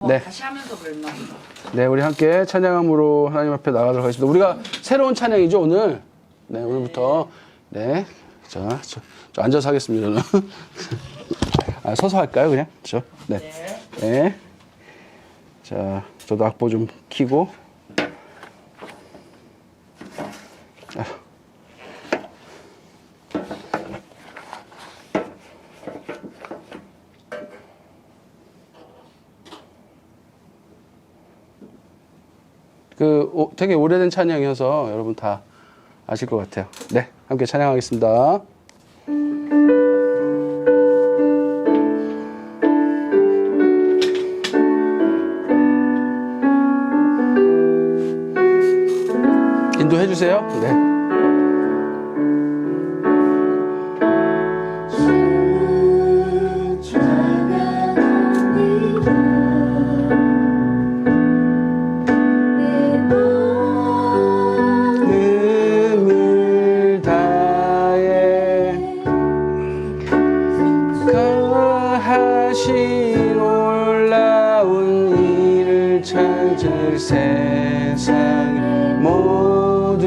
네. 다시 하면서 그랬나 보다. 네, 우리 함께 찬양함으로 하나님 앞에 나가도록 하겠습니다. 우리가 새로운 찬양이죠, 오늘. 네, 오늘부터. 네. 자, 저 앉아서 하겠습니다, 저는. 아, 서서 할까요, 그냥? 그렇죠? 네. 네. 자, 저도 악보 좀 켜고. 아. 되게 오래된 찬양이어서 여러분 다 아실 것 같아요. 네, 함께 찬양하겠습니다. 인도해 주세요. 네. 세상의 모두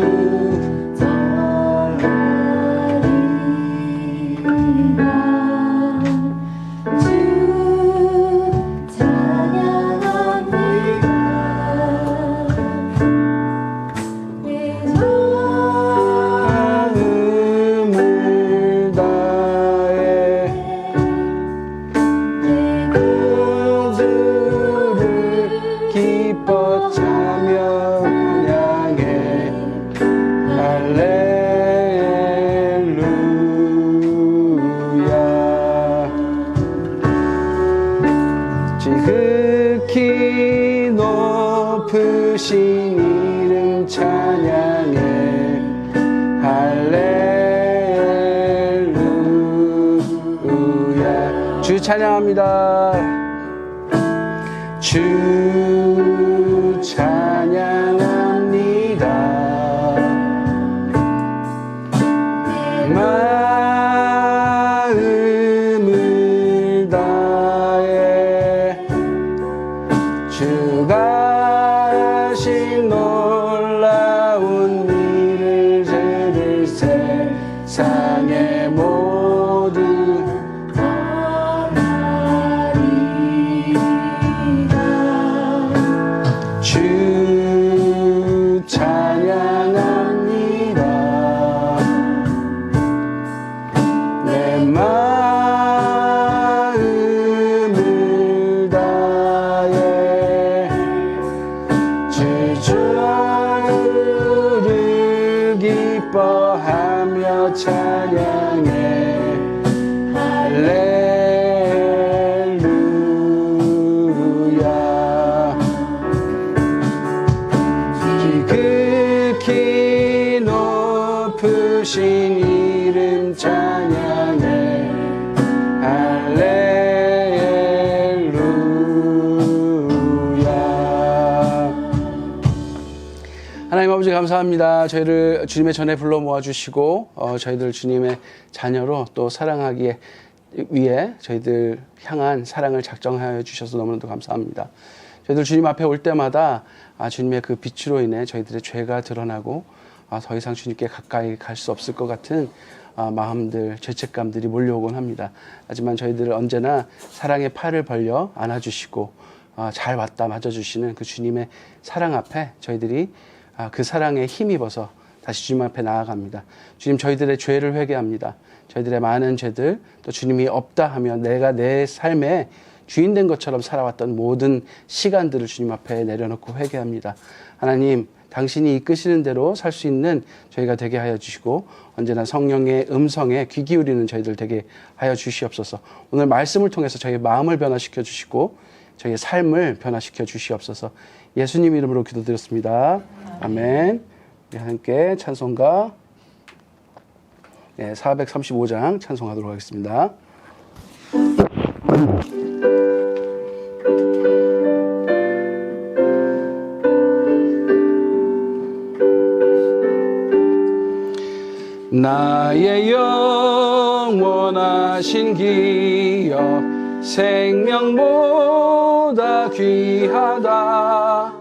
주 찬양합니다. 내 마음을 다해 그들을 기뻐 지극히 높으신 이름 찬양해 할렐루야. 주 찬양합니다. 주 찬양합니다. 마음을 다해 주가 하신 놀라운 일을 들을 세상의 모두 주 찬양합니다. 내 마음을 다해 주를 기뻐하며 찬양해 할렐루야. 지극히 높으신 이름 찬양해 할렐루야. 하나님 아버지 감사합니다. 저희를 주님의 전에 불러 모아주시고 저희들 주님의 자녀로 또 사랑하기에 위해 저희들 향한 사랑을 작정하여 주셔서 너무나도 감사합니다. 저희들 주님 앞에 올 때마다 주님의 그 빛으로 인해 저희들의 죄가 드러나고 더 이상 주님께 가까이 갈 수 없을 것 같은 마음들, 죄책감들이 몰려오곤 합니다. 하지만 저희들을 언제나 사랑의 팔을 벌려 안아주시고 잘 왔다 맞아주시는 그 주님의 사랑 앞에 저희들이 그 사랑에 힘입어서 다시 주님 앞에 나아갑니다. 주님, 저희들의 죄를 회개합니다. 저희들의 많은 죄들, 또 주님이 없다 하면 내가 내 삶에 주인된 것처럼 살아왔던 모든 시간들을 주님 앞에 내려놓고 회개합니다. 하나님, 당신이 이끄시는 대로 살 수 있는 저희가 되게 하여 주시고 언제나 성령의 음성에 귀 기울이는 저희들 되게 하여 주시옵소서. 오늘 말씀을 통해서 저희의 마음을 변화시켜 주시고 저희의 삶을 변화시켜 주시옵소서. 예수님 이름으로 기도드렸습니다. 아멘. 우리 함께 찬송가 435장 찬송하도록 하겠습니다. 나의 영원하신 기여 생명보다 귀하다.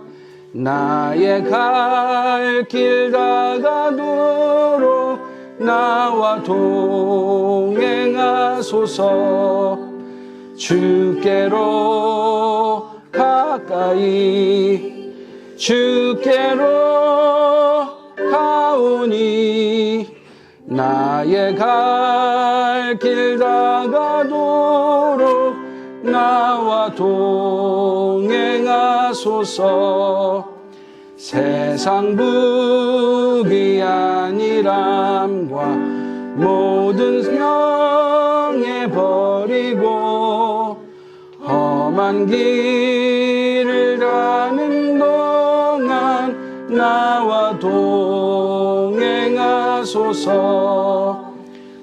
나의 갈 길 다가도록 나와 동행하소서. 주께로 가까이 주께로 가오니 나의 갈 길 다가도록 나와 동행하소서. 세상 부귀한이람과 모든 명예 버리고 험한 길을 가는 동안 나와 동행하소서.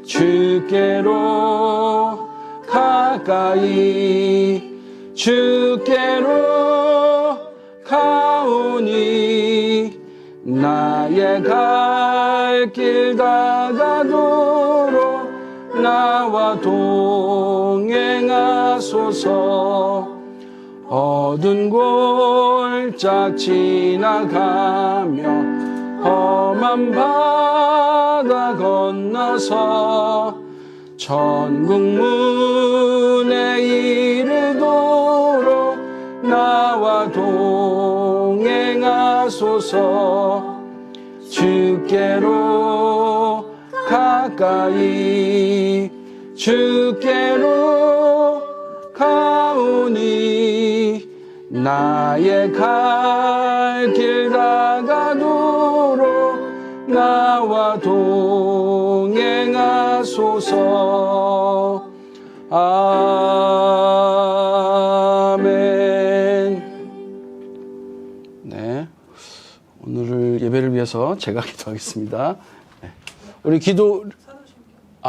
주께로 가까이 주께로 가오니 나의 갈 길 다가도록 나와 동행하소서. 어두운 골짝 지나가며 험한 바다 건너서 천국 문에 이르도록 나와 동행하소서. 주께로 가까이 주께로 가오니 나의 갈 길 다가도록 나와 동행하소서. 아멘. 네, 오늘 예배를 위해서 제가 기도하겠습니다. 네. 우리 기도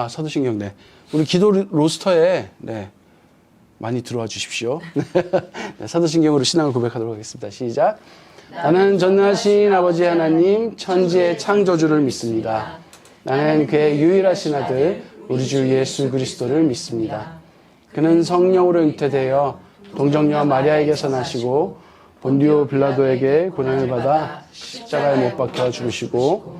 사도신경. 네, 우리 기도 로스터에 많이 들어와 주십시오. 네, 사도신경으로 신앙을 고백하도록 하겠습니다. 시작. 나는 전능하신 아버지 하나님 천지의 창조주를 믿습니다. 나는 그의 유일하신 아들 우리 주 예수 그리스도를 믿습니다. 그는 성령으로 잉태되어 동정녀 마리아에게서 나시고 본디오 빌라도에게 고난을 받아 십자가에 못 박혀 죽으시고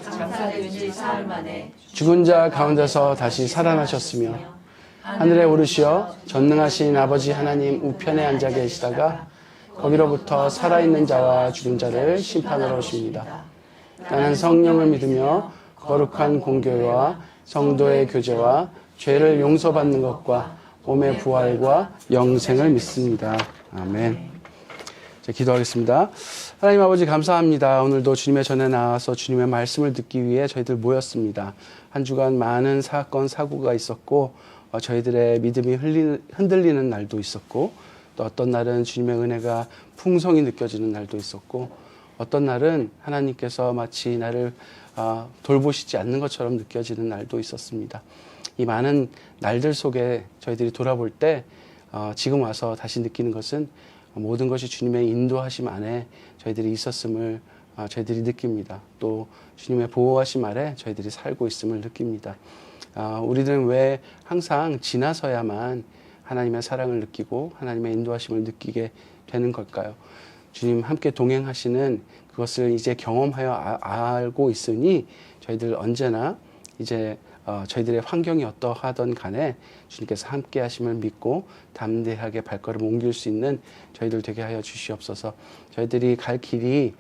장사된 지 사흘 만에 죽은 자 가운데서 다시 살아나셨으며 하늘에 오르시어 전능하신 아버지 하나님 우편에 앉아 계시다가 거기로부터 살아있는 자와 죽은 자를 심판하러 오십니다. 나는 성령을 믿으며 거룩한 공교회와 성도의 교제와 죄를 용서받는 것과 몸의 부활과 영생을 믿습니다. 아멘. 자, 기도하겠습니다. 하나님 아버지 감사합니다. 오늘도 주님의 전에 나와서 주님의 말씀을 듣기 위해 저희들 모였습니다. 한 주간 많은 사건 사고가 있었고 저희들의 믿음이 흔들리는 날도 있었고 또 어떤 날은 주님의 은혜가 풍성히 느껴지는 날도 있었고 어떤 날은 하나님께서 마치 나를 돌보시지 않는 것처럼 느껴지는 날도 있었습니다. 이 많은 날들 속에 저희들이 돌아볼 때 지금 와서 다시 느끼는 것은 모든 것이 주님의 인도하심 안에 저희들이 있었음을 저희들이 느낍니다. 또 주님의 보호하심 아래 저희들이 살고 있음을 느낍니다. 우리들은 왜 항상 지나서야만 하나님의 사랑을 느끼고 하나님의 인도하심을 느끼게 되는 걸까요? 주님 함께 동행하시는 그것을 이제 경험하여 알고 있으니 저희들 언제나 이제 저희들의 환경이 어떠하든 간에 주님께서 함께 하심을 믿고 담대하게 발걸음 옮길 수 있는 저희들 되게 하여 주시옵소서. 저희들이 갈 길이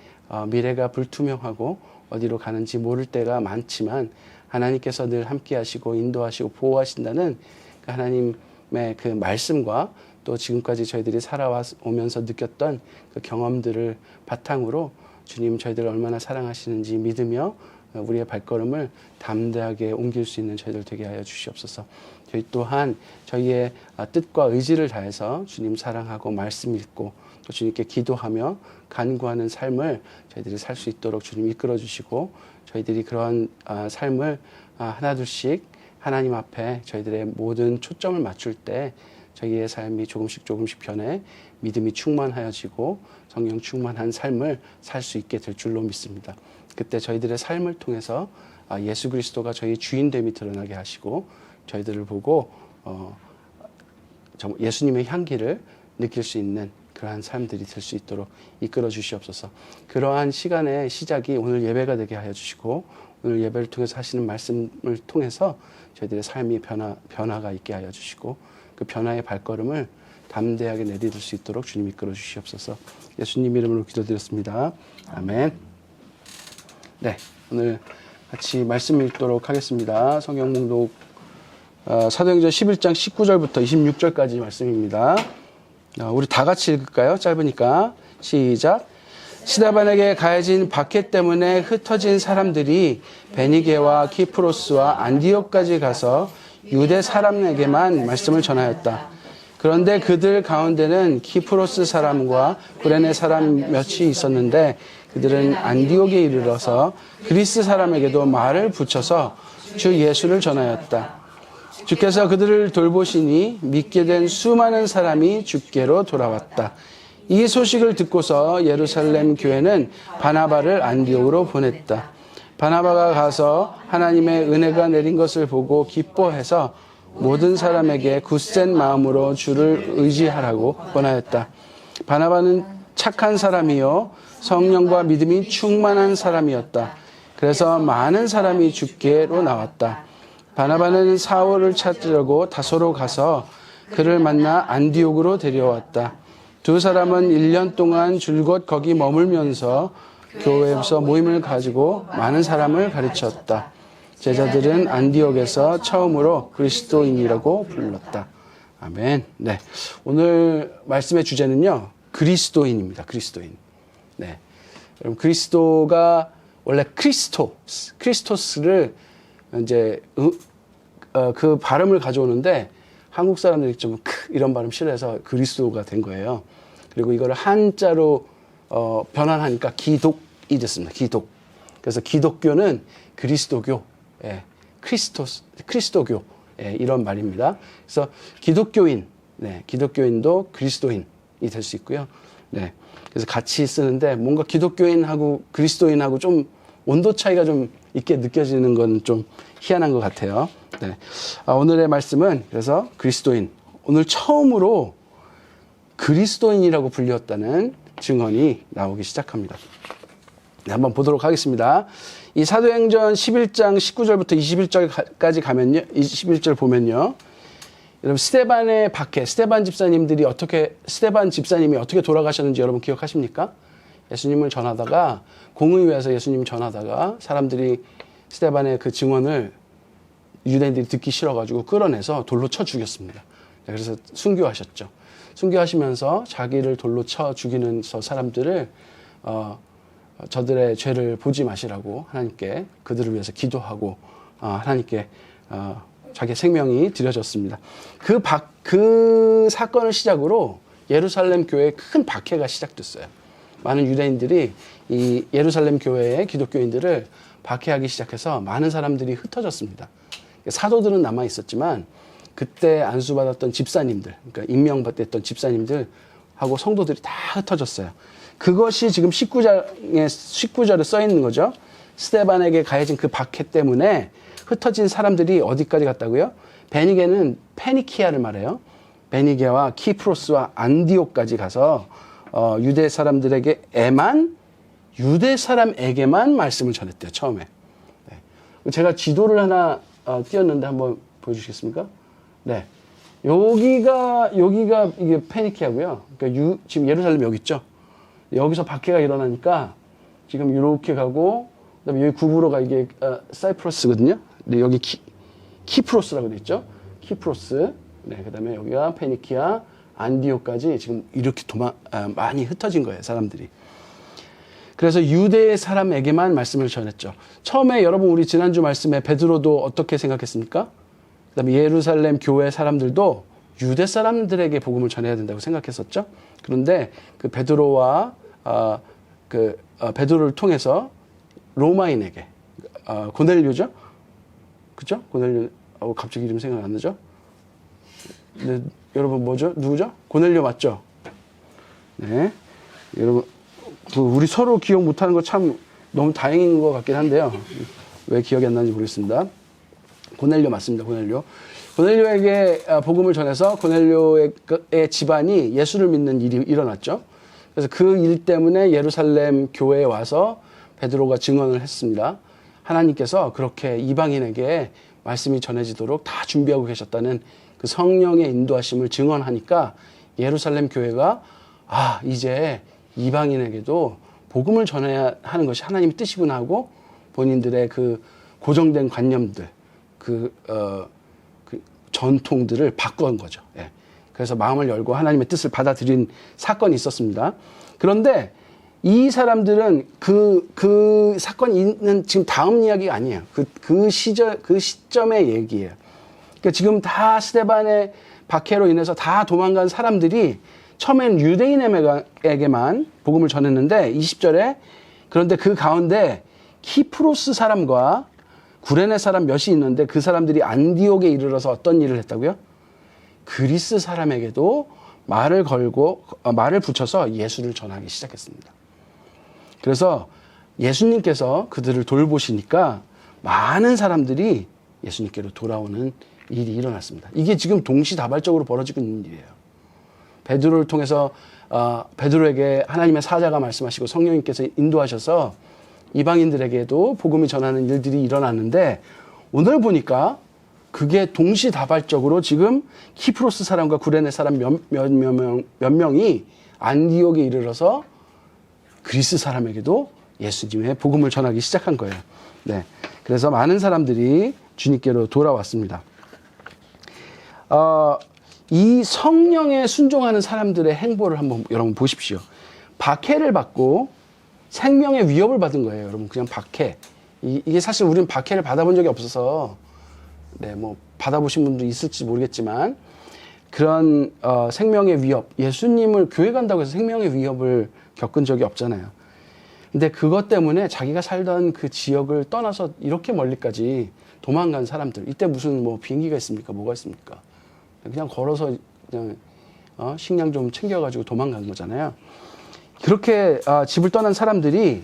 미래가 불투명하고 어디로 가는지 모를 때가 많지만 하나님께서 늘 함께 하시고 인도하시고 보호하신다는 그 하나님의 그 말씀과 또 지금까지 저희들이 살아오면서 느꼈던 그 경험들을 바탕으로 주님 저희들을 얼마나 사랑하시는지 믿으며 우리의 발걸음을 담대하게 옮길 수 있는 저희들 되게 하여 주시옵소서. 저희 또한 저희의 뜻과 의지를 다해서 주님 사랑하고 말씀 읽고 또 주님께 기도하며 간구하는 삶을 저희들이 살 수 있도록 주님 이끌어 주시고 저희들이 그런 삶을 하나둘씩 하나님 앞에 저희들의 모든 초점을 맞출 때 저희의 삶이 조금씩 변해 믿음이 충만하여지고 성령 충만한 삶을 살 수 있게 될 줄로 믿습니다. 그때 저희들의 삶을 통해서 예수 그리스도가 저희 주인됨이 드러나게 하시고 저희들을 보고 예수님의 향기를 느낄 수 있는 그러한 삶들이 될 수 있도록 이끌어 주시옵소서. 그러한 시간의 시작이 오늘 예배가 되게 하여 주시고 오늘 예배를 통해서 하시는 말씀을 통해서 저희들의 삶이 변화가 있게 하여 주시고 그 변화의 발걸음을 담대하게 내디딜 수 있도록 주님 이끌어 주시옵소서. 예수님 이름으로 기도드렸습니다. 아멘. 네, 오늘 같이 말씀 읽도록 하겠습니다. 성경 봉독 사도행전 11장 19절부터 26절까지 말씀입니다. 우리 다 같이 읽을까요? 짧으니까. 시작. 스데반에게 가해진 박해 때문에 흩어진 사람들이 베니게와 키프로스와 안디옥까지 가서 유대 사람에게만 말씀을 전하였다. 그런데 그들 가운데는 키프로스 사람과 구레네 사람 몇이 있었는데 그들은 안디옥에 이르러서 그리스 사람에게도 말을 붙여서 주 예수를 전하였다. 주께서 그들을 돌보시니 믿게 된 수많은 사람이 주께로 돌아왔다. 이 소식을 듣고서 예루살렘 교회는 바나바를 안디옥으로 보냈다. 바나바가 가서 하나님의 은혜가 내린 것을 보고 기뻐해서 모든 사람에게 굳센 마음으로 주를 의지하라고 권하였다. 바나바는 착한 사람이요 성령과 믿음이 충만한 사람이었다. 그래서 많은 사람이 주께로 나왔다. 바나바는 사울을 찾으려고 다소로 가서 그를 만나 안디옥으로 데려왔다. 두 사람은 1년 동안 줄곧 거기 머물면서 교회에서 모임을 가지고 많은 사람을 가르쳤다. 제자들은 안디옥에서 처음으로 그리스도인이라고 불렀다. 아멘. 네, 오늘 말씀의 주제는요, 그리스도인입니다. 그리스도인. 네, 여러분 그리스도가 원래 크리스토스를 이제 그 발음을 가져오는데 한국 사람들이 좀 이런 발음 싫어해서 그리스도가 된 거예요. 그리고 이거를 한자로 변환하니까 기독이 됐습니다. 기독. 그래서 기독교는 그리스도교, 예, 크리스도교, 예, 이런 말입니다. 그래서 기독교인, 네, 기독교인도 그리스도인이 될 수 있고요. 네, 그래서 같이 쓰는데 뭔가 기독교인하고 그리스도인하고 좀 온도 차이가 좀 있게 느껴지는 건 좀 희한한 것 같아요. 네. 오늘의 말씀은 그래서 그리스도인, 오늘 처음으로 그리스도인이라고 불렸다는 증언이 나오기 시작합니다. 네, 한번 보도록 하겠습니다. 이 사도행전 11장 19절부터 21절까지 가면요, 21절 보면요, 여러분 스데반의 박해, 스데반 집사님이 어떻게 돌아가셨는지 여러분 기억하십니까? 예수님을 전하다가 공의회에서 예수님 전하다가 사람들이 스데반의 그 증언을 유대인들이 듣기 싫어가지고 끌어내서 돌로 쳐 죽였습니다. 그래서 순교하셨죠. 순교하시면서 자기를 돌로 쳐 죽이는 사람들을 저들의 죄를 보지 마시라고 하나님께 그들을 위해서 기도하고 하나님께 자기의 생명이 드려졌습니다. 그 사건을 시작으로 예루살렘 교회에 큰 박해가 시작됐어요. 많은 유대인들이 이 예루살렘 교회의 기독교인들을 박해하기 시작해서 많은 사람들이 흩어졌습니다. 사도들은 남아 있었지만 그때 안수받았던 집사님들, 그러니까 임명받았던 집사님들하고 성도들이 다 흩어졌어요. 그것이 지금 19절에 써 있는 거죠. 스데반에게 가해진 그 박해 때문에 흩어진 사람들이 어디까지 갔다고요? 베니게는 페니키아를 말해요. 베니게와 키프로스와 안디옥까지 가서 유대 사람들에게만 유대 사람에게만 말씀을 전했대요. 처음에. 네. 제가 지도를 하나 띄웠는데 한번 보여주시겠습니까? 네. 여기가 이게 페니키아고요. 그러니까 지금 예루살렘 여기 있죠. 여기서 박해가 일어나니까 지금 이렇게 가고 그다음에 여기 구부로가 이게 사이프러스거든요. 근데 여기 키프로스라고 돼 있죠. 키프로스. 네. 그다음에 여기가 페니키아, 안디옥까지 지금 이렇게 많이 흩어진 거예요, 사람들이. 그래서 유대 사람에게만 말씀을 전했죠. 처음에 여러분 우리 지난주 말씀에 베드로도 어떻게 생각했습니까? 그다음에 예루살렘 교회 사람들도 유대 사람들에게 복음을 전해야 된다고 생각했었죠. 그런데 그 베드로와 베드로를 통해서 로마인에게 고넬료죠, 그죠? 고넬료 갑자기 이름 생각 안 나죠? 네, 여러분 뭐죠? 누구죠? 고넬료 맞죠? 네, 여러분 우리 서로 기억 못하는 거 참 너무 다행인 것 같긴 한데요. 왜 기억이 안 나는지 모르겠습니다. 고넬료 맞습니다. 고넬료. 고넬료에게 복음을 전해서 고넬료의 집안이 예수를 믿는 일이 일어났죠. 그래서 그 일 때문에 예루살렘 교회에 와서 베드로가 증언을 했습니다. 하나님께서 그렇게 이방인에게 말씀이 전해지도록 다 준비하고 계셨다는 그 성령의 인도하심을 증언하니까 예루살렘 교회가 이제 이방인에게도 복음을 전해야 하는 것이 하나님의 뜻이구나 하고 본인들의 그 고정된 관념들, 그 전통들을 바꾼 거죠. 예. 그래서 마음을 열고 하나님의 뜻을 받아들인 사건이 있었습니다. 그런데 이 사람들은 그 사건이 있는 지금 다음 이야기가 아니에요. 그 시점의 얘기예요. 그러니까 지금 다 스데반의 박해로 인해서 다 도망간 사람들이 처음엔 유대인에게만 복음을 전했는데 20절에 그런데 그 가운데 키프로스 사람과 구레네 사람 몇이 있는데 그 사람들이 안디옥에 이르러서 어떤 일을 했다고요? 그리스 사람에게도 말을 붙여서 예수를 전하기 시작했습니다. 그래서 예수님께서 그들을 돌보시니까 많은 사람들이 예수님께로 돌아오는 일이 일어났습니다. 이게 지금 동시다발적으로 벌어지고 있는 일이에요. 베드로를 통해서 베드로에게 하나님의 사자가 말씀하시고 성령님께서 인도하셔서 이방인들에게도 복음이 전하는 일들이 일어났는데 오늘 보니까 그게 동시다발적으로 지금 키프로스 사람과 구레네 사람 몇 명이 안디옥에 이르러서 그리스 사람에게도 예수님의 복음을 전하기 시작한 거예요. 네. 그래서 많은 사람들이 주님께로 돌아왔습니다. 이 성령에 순종하는 사람들의 행보를 한번 여러분 보십시오. 박해를 받고 생명의 위협을 받은 거예요. 여러분 그냥 박해. 이게 사실 우리는 박해를 받아본 적이 없어서 받아보신 분도 있을지 모르겠지만 그런 생명의 위협, 예수님을 교회 간다고 해서 생명의 위협을 겪은 적이 없잖아요. 근데 그것 때문에 자기가 살던 그 지역을 떠나서 이렇게 멀리까지 도망간 사람들, 이때 무슨 비행기가 있습니까? 뭐가 있습니까? 그냥 걸어서 그냥 식량 좀 챙겨가지고 도망간 거잖아요. 그렇게 집을 떠난 사람들이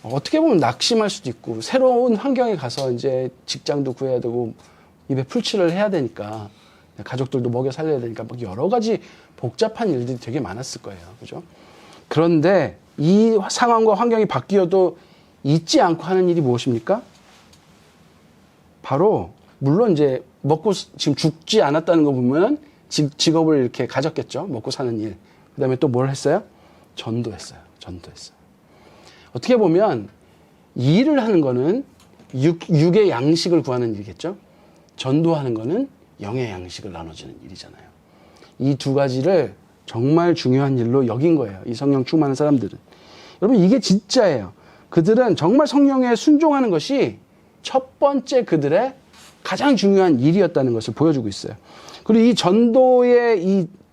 어떻게 보면 낙심할 수도 있고 새로운 환경에 가서 이제 직장도 구해야 되고 입에 풀칠을 해야 되니까 가족들도 먹여 살려야 되니까 막 여러 가지 복잡한 일들이 되게 많았을 거예요. 그죠? 그런데 이 상황과 환경이 바뀌어도 잊지 않고 하는 일이 무엇입니까? 바로 물론 이제 먹고 지금 죽지 않았다는 거 보면 직업을 이렇게 가졌겠죠. 먹고 사는 일. 그다음에 또 뭘 했어요? 전도했어요. 어떻게 보면 일을 하는 거는 육의 양식을 구하는 일이겠죠. 전도하는 거는 영의 양식을 나눠주는 일이잖아요. 이 두 가지를 정말 중요한 일로 여긴 거예요. 이 성령 충만한 사람들은. 여러분 이게 진짜예요. 그들은 정말 성령에 순종하는 것이 첫 번째 그들의 가장 중요한 일이었다는 것을 보여주고 있어요. 그리고 이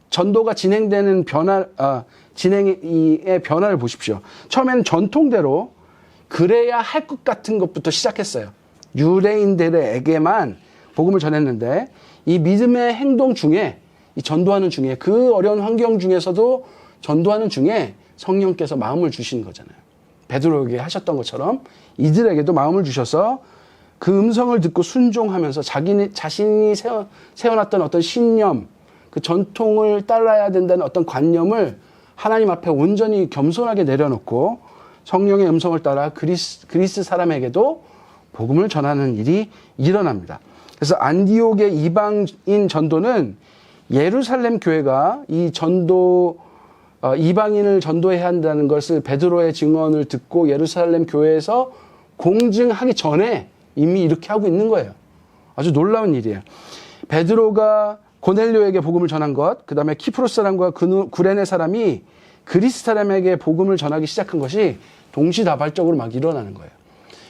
전도가 진행되는 진행의 변화를 보십시오. 처음에는 전통대로 그래야 할 것 같은 것부터 시작했어요. 유대인들에게만 복음을 전했는데 이 믿음의 행동 중에 이 전도하는 중에 그 어려운 환경 중에서도 전도하는 중에 성령께서 마음을 주신 거잖아요. 베드로에게 하셨던 것처럼 이들에게도 마음을 주셔서 그 음성을 듣고 순종하면서 자신이 세워놨던 어떤 신념, 그 전통을 따라야 된다는 어떤 관념을 하나님 앞에 온전히 겸손하게 내려놓고 성령의 음성을 따라 그리스 사람에게도 복음을 전하는 일이 일어납니다. 그래서 안디옥의 이방인 전도는 예루살렘 교회가 이 이방인을 전도해야 한다는 것을 베드로의 증언을 듣고 예루살렘 교회에서 공증하기 전에 이미 이렇게 하고 있는 거예요. 아주 놀라운 일이에요. 베드로가 고넬료에게 복음을 전한 것, 그 다음에 키프로스 사람과 구레네 사람이 그리스 사람에게 복음을 전하기 시작한 것이 동시다발적으로 막 일어나는 거예요.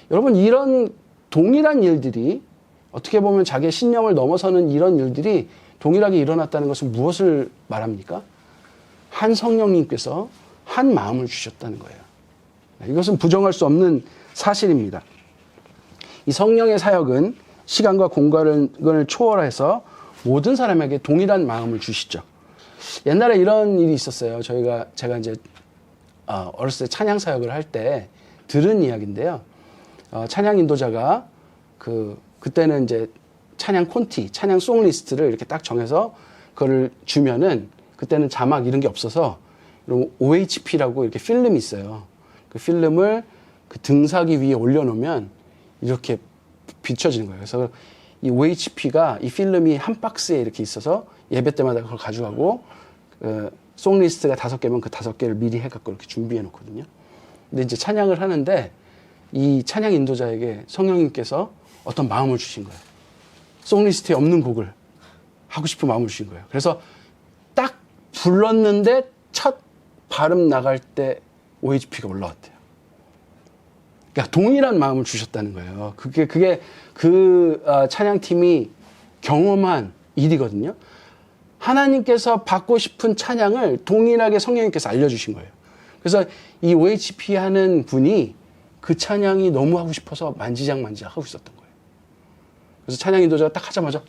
여러분 이런 동일한 일들이 어떻게 보면 자기의 신념을 넘어서는 이런 일들이 동일하게 일어났다는 것은 무엇을 말합니까? 한 성령님께서 한 마음을 주셨다는 거예요. 이것은 부정할 수 없는 사실입니다. 이 성령의 사역은 시간과 공간을 초월해서 모든 사람에게 동일한 마음을 주시죠. 옛날에 이런 일이 있었어요. 제가 이제 어렸을 때 찬양 사역을 할 때 들은 이야기인데요. 찬양 인도자가 그때는 이제 찬양 콘티, 찬양 송 리스트를 이렇게 딱 정해서 그거를 주면은 그때는 자막 이런 게 없어서 OHP라고 이렇게 필름이 있어요. 그 필름을 그 등사기 위에 올려놓으면 이렇게 비춰지는 거예요. 그래서 이 OHP가 이 필름이 한 박스에 이렇게 있어서 예배 때마다 그걸 가져가고 송 리스트가 5개면 그 5개를 미리 해갖고 이렇게 준비해 놓거든요. 근데 이제 찬양을 하는데 이 찬양 인도자에게 성령님께서 어떤 마음을 주신 거예요. 송 리스트에 없는 곡을 하고 싶은 마음을 주신 거예요. 그래서 딱 불렀는데 첫 발음 나갈 때 OHP가 올라왔대요. 그러니까 동일한 마음을 주셨다는 거예요. 그게 그 찬양팀이 경험한 일이거든요. 하나님께서 받고 싶은 찬양을 동일하게 성령님께서 알려주신 거예요. 그래서 이 OHP 하는 분이 그 찬양이 너무 하고 싶어서 만지작 하고 있었던 거예요. 그래서 찬양 인도자가 딱 하자마자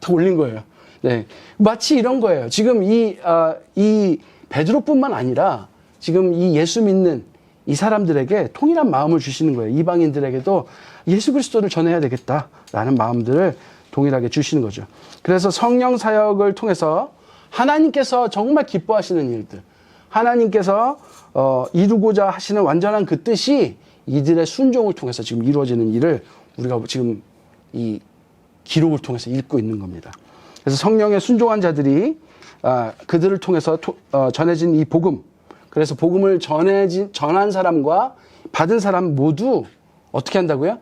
딱 올린 거예요. 네, 마치 이런 거예요. 지금 이 베드로뿐만 아니라 지금 이 예수 믿는 이 사람들에게 통일한 마음을 주시는 거예요. 이방인들에게도 예수 그리스도를 전해야 되겠다라는 마음들을 동일하게 주시는 거죠. 그래서 성령 사역을 통해서 하나님께서 정말 기뻐하시는 일들, 하나님께서 이루고자 하시는 완전한 그 뜻이 이들의 순종을 통해서 지금 이루어지는 일을 우리가 지금 이 기록을 통해서 읽고 있는 겁니다. 그래서 성령에 순종한 자들이 그들을 통해서 전해진 이 복음, 그래서 복음을 전한 사람과 받은 사람 모두 어떻게 한다고요?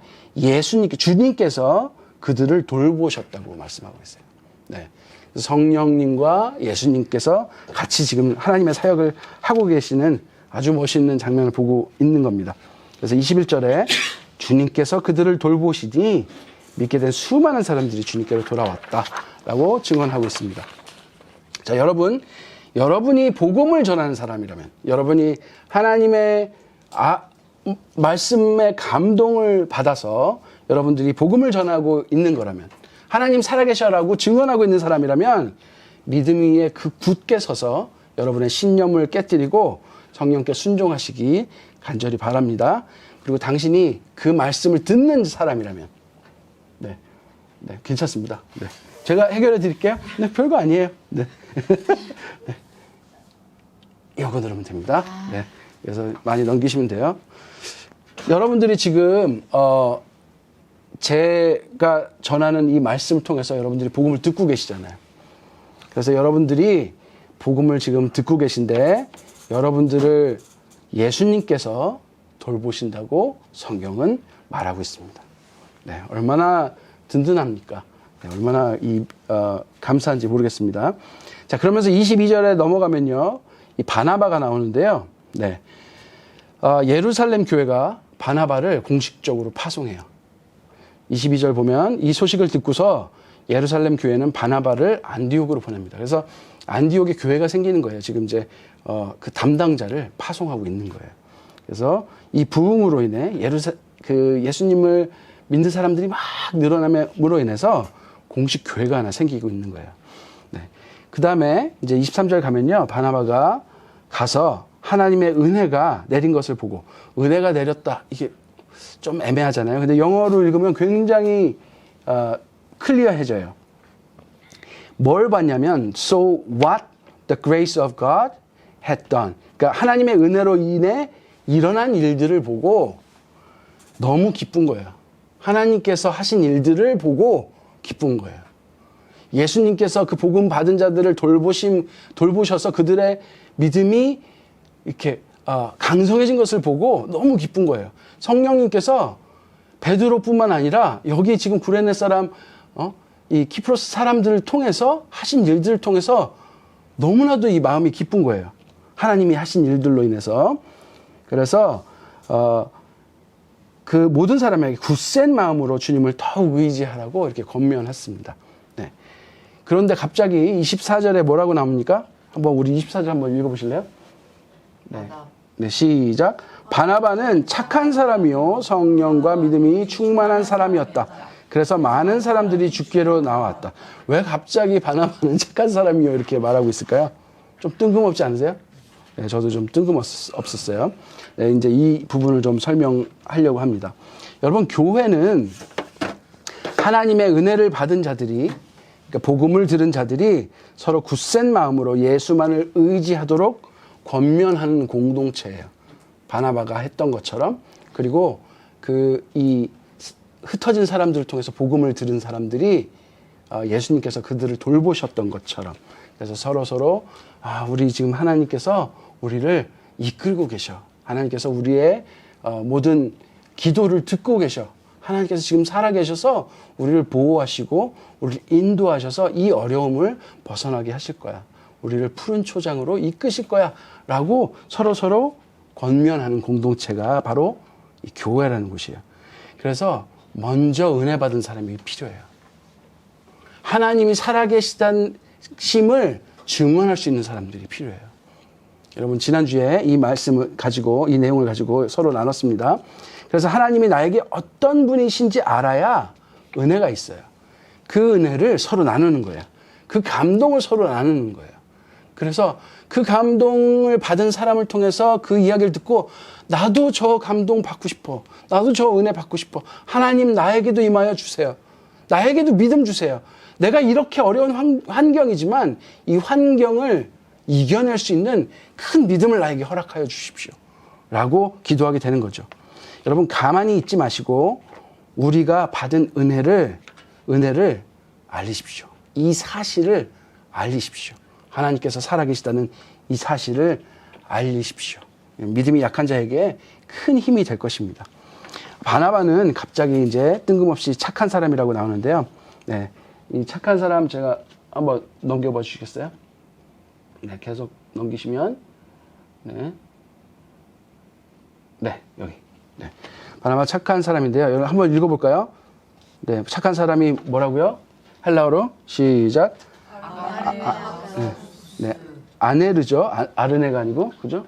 주님께서 그들을 돌보셨다고 말씀하고 있어요. 네. 성령님과 예수님께서 같이 지금 하나님의 사역을 하고 계시는 아주 멋있는 장면을 보고 있는 겁니다. 그래서 21절에 주님께서 그들을 돌보시니 믿게 된 수많은 사람들이 주님께로 돌아왔다라고 증언하고 있습니다. 자, 여러분이 복음을 전하는 사람이라면, 여러분이 하나님의 말씀의 감동을 받아서 여러분들이 복음을 전하고 있는 거라면, 하나님 살아계셔라고 증언하고 있는 사람이라면 믿음 위에 그 굳게 서서 여러분의 신념을 깨뜨리고 성령께 순종하시기 간절히 바랍니다. 그리고 당신이 그 말씀을 듣는 사람이라면 네, 괜찮습니다. 네. 제가 해결해 드릴게요. 네, 별거 아니에요. 네. 네. 이거 누르면 됩니다. 네. 그래서 많이 넘기시면 돼요. 여러분들이 지금 제가 전하는 이 말씀을 통해서 여러분들이 복음을 듣고 계시잖아요. 그래서 여러분들이 복음을 지금 듣고 계신데 여러분들을 예수님께서 돌보신다고 성경은 말하고 있습니다. 네, 얼마나 든든합니까? 네, 얼마나 감사한지 모르겠습니다. 자, 그러면서 22절에 넘어가면요, 이 바나바가 나오는데요. 네, 예루살렘 교회가 바나바를 공식적으로 파송해요. 22절 보면 이 소식을 듣고서 예루살렘 교회는 바나바를 안디옥으로 보냅니다. 그래서 안디옥에 교회가 생기는 거예요. 지금 이제 그 담당자를 파송하고 있는 거예요. 그래서 이 부흥으로 인해 예수님을 믿는 사람들이 막 늘어남으로 인해서 공식 교회가 하나 생기고 있는 거예요. 네. 그 다음에 이제 23절 가면요, 바나바가 가서 하나님의 은혜가 내린 것을 보고, 은혜가 내렸다, 이게 좀 애매하잖아요. 근데 영어로 읽으면 굉장히 클리어해져요. 뭘 봤냐면 So what the grace of God had done. 그러니까 하나님의 은혜로 인해 일어난 일들을 보고 너무 기쁜 거예요. 하나님께서 하신 일들을 보고 기쁜 거예요. 예수님께서 그 복음 받은 자들을 돌보셔서 그들의 믿음이 이렇게 강성해진 것을 보고 너무 기쁜 거예요. 성령님께서 베드로뿐만 아니라 여기 지금 구레네 사람, 이 키프로스 사람들을 통해서 하신 일들을 통해서 너무나도 이 마음이 기쁜 거예요. 하나님이 하신 일들로 인해서. 그래서 그 모든 사람에게 굳센 마음으로 주님을 더욱 의지하라고 이렇게 권면했습니다. 네. 그런데 갑자기 24절에 뭐라고 나옵니까? 한번 우리 24절 한번 읽어보실래요? 네. 네, 시작. 바나바는 착한 사람이요 성령과 믿음이 충만한 사람이었다. 그래서 많은 사람들이 주께로 나왔다. 왜 갑자기 바나바는 착한 사람이요 이렇게 말하고 있을까요? 좀 뜬금없지 않으세요? 네, 저도 좀 뜬금없었어요. 네, 이제 이 부분을 좀 설명하려고 합니다. 여러분, 교회는 하나님의 은혜를 받은 자들이, 그러니까 복음을 들은 자들이 서로 굳센 마음으로 예수만을 의지하도록 권면하는 공동체예요. 바나바가 했던 것처럼. 그리고 이 흩어진 사람들을 통해서 복음을 들은 사람들이 예수님께서 그들을 돌보셨던 것처럼. 그래서 서로 우리 지금 하나님께서 우리를 이끌고 계셔. 하나님께서 우리의 모든 기도를 듣고 계셔. 하나님께서 지금 살아계셔서 우리를 보호하시고 우리를 인도하셔서 이 어려움을 벗어나게 하실 거야. 우리를 푸른 초장으로 이끄실 거야. 라고 서로 권면하는 공동체가 바로 이 교회라는 곳이에요. 그래서 먼저 은혜 받은 사람이 필요해요. 하나님이 살아계시다는 심을 증언할 수 있는 사람들이 필요해요. 여러분 지난주에 이 말씀을 가지고 이 내용을 가지고 서로 나눴습니다. 그래서 하나님이 나에게 어떤 분이신지 알아야 은혜가 있어요. 그 은혜를 서로 나누는 거예요. 그 감동을 서로 나누는 거예요. 그래서 그 감동을 받은 사람을 통해서 그 이야기를 듣고 나도 저 감동 받고 싶어. 나도 저 은혜 받고 싶어. 하나님 나에게도 임하여 주세요. 나에게도 믿음 주세요. 내가 이렇게 어려운 환경이지만 이 환경을 이겨낼 수 있는 큰 믿음을 나에게 허락하여 주십시오. 라고 기도하게 되는 거죠. 여러분 가만히 있지 마시고 우리가 받은 은혜를 알리십시오. 이 사실을 알리십시오. 하나님께서 살아계시다는 이 사실을 알리십시오. 믿음이 약한 자에게 큰 힘이 될 것입니다. 바나바는 갑자기 이제 뜬금없이 착한 사람이라고 나오는데요. 네, 이 착한 사람 제가 한번 넘겨봐 주시겠어요? 네, 계속 넘기시면 네, 여기. 네. 바나바 착한 사람인데요. 여러분 한번 읽어볼까요? 네, 착한 사람이 뭐라고요? 헬라어로 시작. 네, 아네르죠. 아르네가 아니고, 그죠?